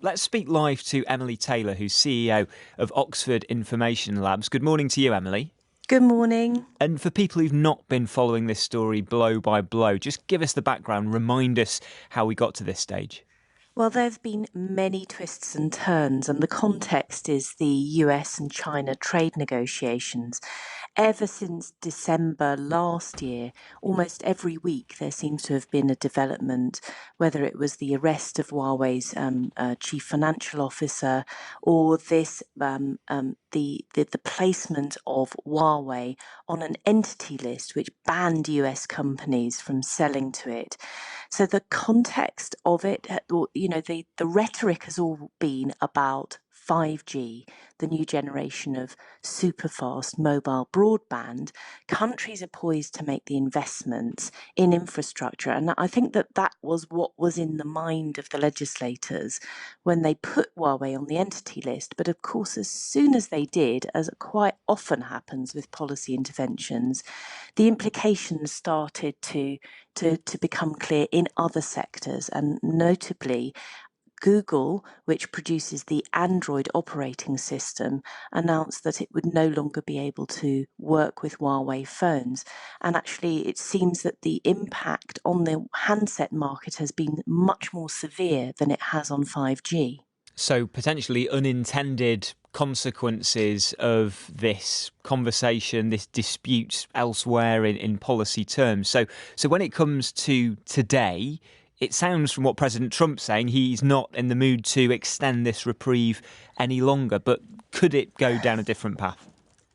Let's speak live to Emily Taylor, who's CEO of Oxford Information Labs. Good morning to you, Emily. Good morning. And for people who've not been following this story blow by blow, just give us the background, remind us how we got to this stage. Well, there have been many twists and turns, and the context is the US and China trade negotiations. Ever since December last year, almost every week there seems to have been a development, whether it was the arrest of Huawei's chief financial officer or the placement of Huawei on an entity list which banned US companies from selling to it. So the context of it, the rhetoric has all been about 5G, the new generation of super fast mobile broadband. Countries are poised to make the investments in infrastructure. And I think that was what was in the mind of the legislators when they put Huawei on the entity list. But of course, as soon as they did, as quite often happens with policy interventions, the implications started to become clear in other sectors, and notably Google, which produces the Android operating system, announced that it would no longer be able to work with Huawei phones. And actually, it seems that the impact on the handset market has been much more severe than it has on 5G. So potentially unintended consequences of this conversation, this dispute elsewhere in policy terms. So when it comes to today, it sounds from what President Trump's saying, he's not in the mood to extend this reprieve any longer. But could it go down a different path?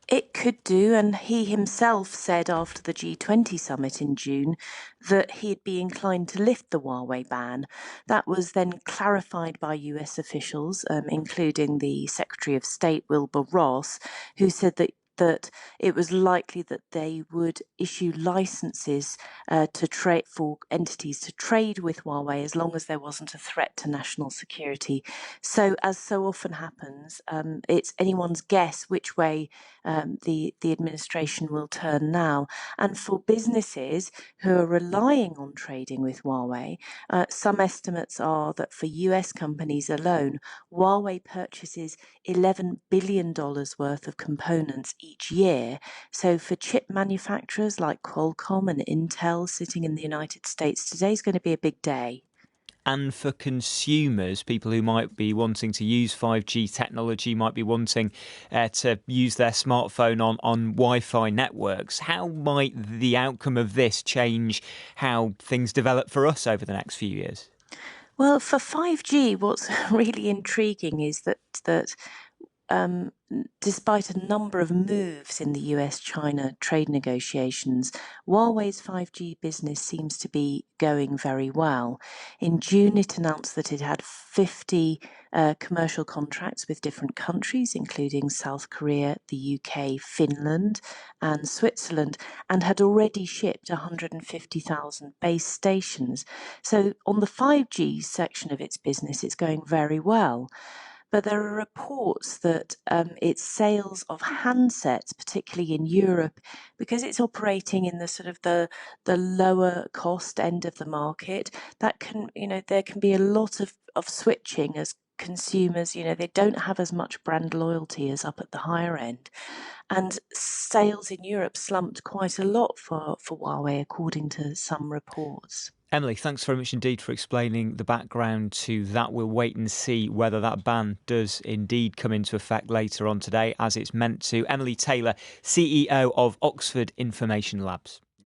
It could do, and he himself said after the G20 summit in June that he'd be inclined to lift the Huawei ban. That was then clarified by US officials, including the Secretary of State Wilbur Ross, who said that it was likely that they would issue licenses to trade for entities to trade with Huawei as long as there wasn't a threat to national security. So, as so often happens, it's anyone's guess which way the administration will turn now. And for businesses who are relying on trading with Huawei, some estimates are that for US companies alone, Huawei purchases $11 billion worth of components each year. So for chip manufacturers like Qualcomm and Intel sitting in the United States, today's going to be a big day. And for consumers, people who might be wanting to use 5G technology, might be wanting to use their smartphone on Wi-Fi networks, how might the outcome of this change how things develop for us over the next few years? Well, for 5G, what's really intriguing is that um, despite a number of moves in the US-China trade negotiations, Huawei's 5G business seems to be going very well. In June, it announced that it had 50 commercial contracts with different countries, including South Korea, the UK, Finland, and Switzerland, and had already shipped 150,000 base stations. So on the 5G section of its business, it's going very well. But there are reports that its sales of handsets, particularly in Europe, because it's operating in the sort of the lower cost end of the market, that can, there can be a lot of switching as consumers, they don't have as much brand loyalty as up at the higher end. And sales in Europe slumped quite a lot for Huawei, according to some reports. Emily, thanks very much indeed for explaining the background to that. We'll wait and see whether that ban does indeed come into effect later on today, as it's meant to. Emily Taylor, CEO of Oxford Information Labs.